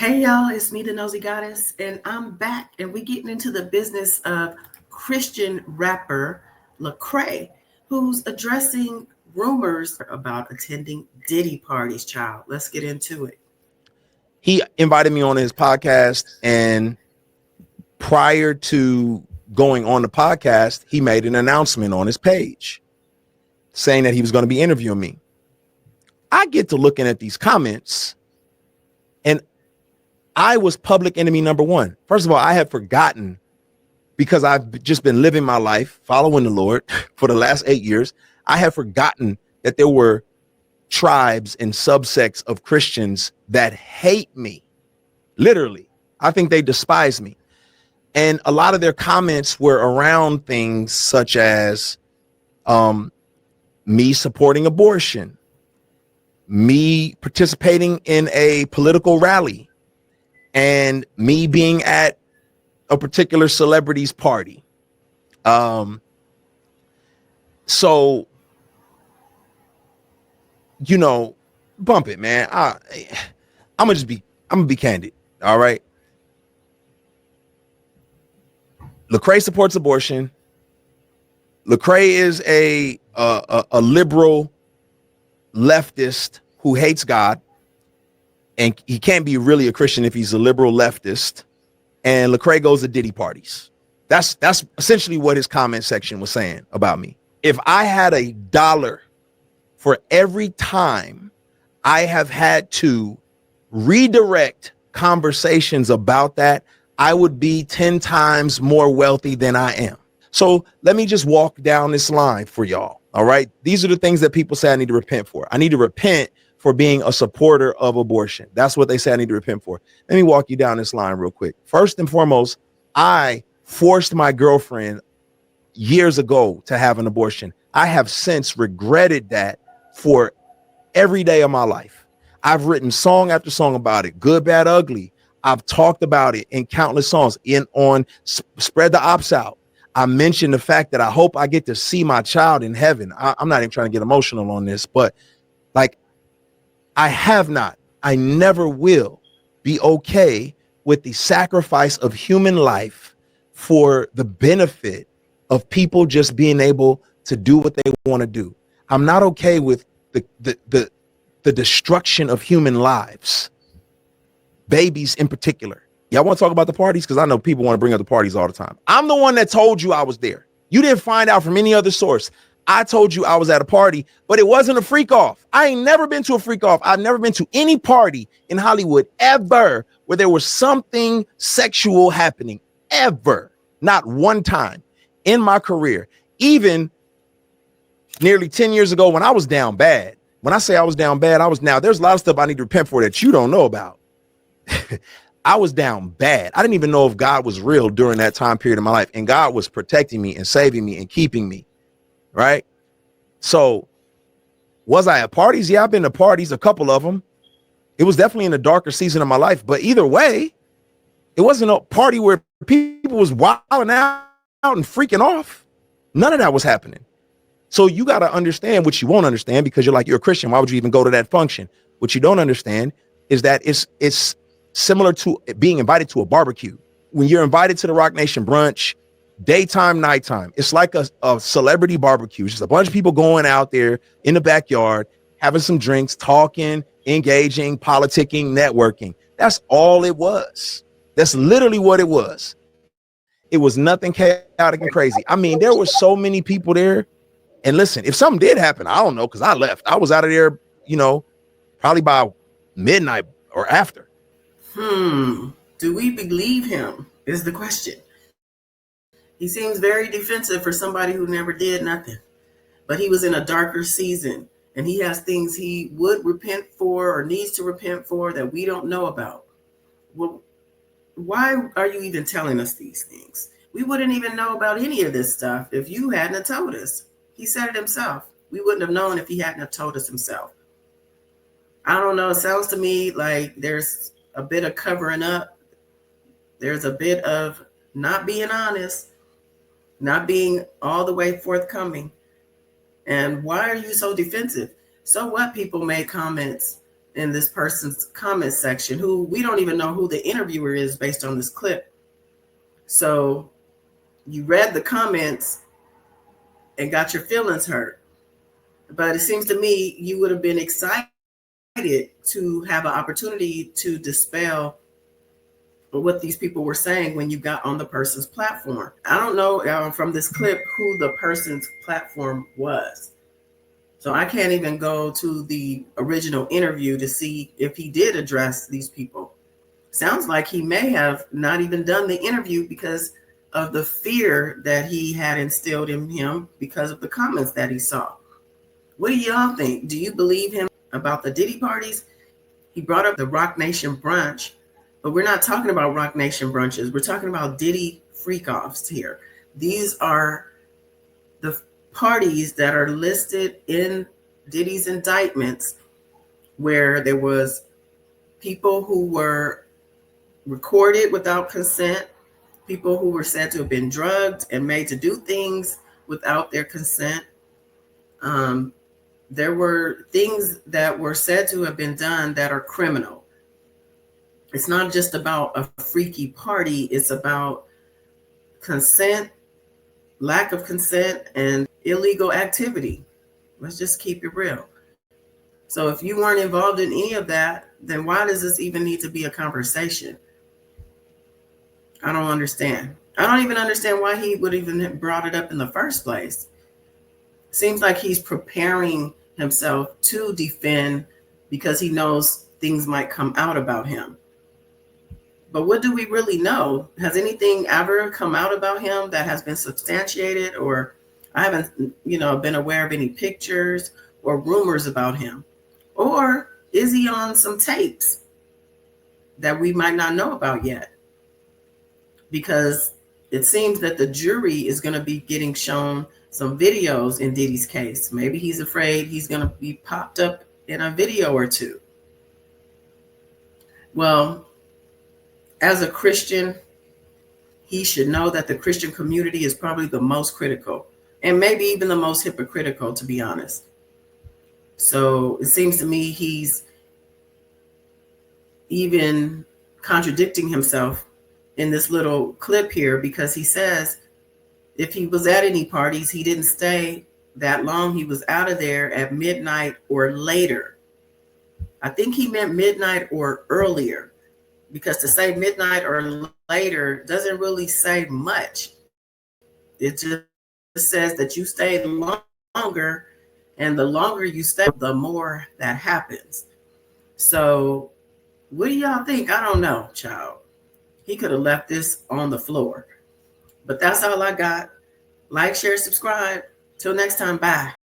Hey y'all, it's me, the Nosy Goddess, and I'm back, and we're getting into the business of Christian rapper Lecrae, who's addressing rumors about attending Diddy parties. Child, let's get into it. He invited me on his podcast, and prior to going on the podcast, he made an announcement on his page saying that he was going to be interviewing me. I get to looking at these comments, and I was public enemy number one. First of all, I had forgotten, because I've just been living my life following the Lord for the last 8 years. I had forgotten that there were tribes and subsects of Christians that hate me. Literally, I think they despise me. And a lot of their comments were around things such as me supporting abortion, me participating in a political rally, and me being at a particular celebrity's party. So, bump it, man. I'm gonna be candid. All right. Lecrae supports abortion. Lecrae is a liberal leftist who hates God, and he can't be really a Christian if he's a liberal leftist. And Lecrae goes to Diddy parties. That's essentially what his comment section was saying about me. If I had $1 for every time I have had to redirect conversations about that, I would be 10 times more wealthy than I am. So let me just walk down this line for y'all. All right. These are the things that people say I need to repent for. I need to repent for being a supporter of abortion. That's what they say I need to repent for. Let me walk you down this line real quick. First and foremost, I forced my girlfriend years ago to have an abortion. I have since regretted that for every day of my life. I've written song after song about it, good, bad, ugly. I've talked about it in countless songs. On Spread the Ops Out, I mentioned the fact that I hope I get to see my child in heaven. I'm not even trying to get emotional on this, but like, I never will be okay with the sacrifice of human life for the benefit of people just being able to do what they want to do. I'm not okay with the destruction of human lives, babies in particular. Y'all want to talk about the parties? Because I know people want to bring up the parties all the time. I'm the one that told you I was there. You didn't find out from any other source. I told you I was at a party, but it wasn't a freak off. I ain't never been to a freak off. I've never been to any party in Hollywood ever where there was something sexual happening, ever. Not one time in my career. Even nearly 10 years ago when I was down bad. When I say I was down bad, there's a lot of stuff I need to repent for that you don't know about. I was down bad. I didn't even know if God was real during that time period of my life. And God was protecting me and saving me and keeping me. Right. So was I at parties? Yeah, I've been to parties, a couple of them. It was definitely in a darker season of my life. But either way, it wasn't a party where people was wilding out and freaking off. None of that was happening. So you got to understand what you won't understand, because you're a Christian. Why would you even go to that function? What you don't understand is that it's similar to being invited to a barbecue. When you're invited to the Rock Nation brunch, daytime, nighttime, it's like a celebrity barbecue. It's just a bunch of people going out there in the backyard, having some drinks, talking, engaging, politicking, networking. That's all it was. That's literally what it was. It was nothing chaotic and crazy. I mean, there were so many people there. And listen, if something did happen, I don't know, because I left. I was out of there, probably by midnight or after. Do we believe him is the question. He seems very defensive for somebody who never did nothing. But he was in a darker season, and he has things he would repent for or needs to repent for that we don't know about. Well, why are you even telling us these things? We wouldn't even know about any of this stuff if you hadn't told us. He said it himself. We wouldn't have known if he hadn't have told us himself. I don't know. It sounds to me like there's a bit of covering up. There's a bit of not being honest, not being all the way forthcoming. And why are you so defensive? So what? People made comments in this person's comment section, who we don't even know who the interviewer is based on this clip. So you read the comments and got your feelings hurt. But it seems to me you would have been excited to have an opportunity to dispel what these people were saying when you got on the person's platform. I don't know from this clip who the person's platform was. So I can't even go to the original interview to see if he did address these people. Sounds like he may have not even done the interview because of the fear that he had instilled in him because of the comments that he saw. What do y'all think? Do you believe him about the Diddy parties? He brought up the Rock Nation brunch, but we're not talking about Rock Nation brunches. We're talking about Diddy freak-offs here. These are the parties that are listed in Diddy's indictments where there was people who were recorded without consent, people who were said to have been drugged and made to do things without their consent. There were things that were said to have been done that are criminal. It's not just about a freaky party. It's about consent, lack of consent, and illegal activity. Let's just keep it real. So if you weren't involved in any of that, then why does this even need to be a conversation? I don't understand. I don't even understand why he would even have brought it up in the first place. Seems like he's preparing himself to defend because he knows things might come out about him. But what do we really know? Has anything ever come out about him that has been substantiated? Or I haven't, been aware of any pictures or rumors about him. Or is he on some tapes that we might not know about yet? Because it seems that the jury is going to be getting shown some videos in Diddy's case. Maybe he's afraid he's going to be popped up in a video or two. Well, as a Christian, he should know that the Christian community is probably the most critical and maybe even the most hypocritical, to be honest. So it seems to me he's even contradicting himself in this little clip here, because he says if he was at any parties, he didn't stay that long. He was out of there at midnight or later. I think he meant midnight or earlier, because to say midnight or later doesn't really say much. It just says that you stayed longer, and the longer you stay, the more that happens. So what do y'all think? I don't know, child. He could have left this on the floor. But that's all I got. Like, share, subscribe. Till next time, bye.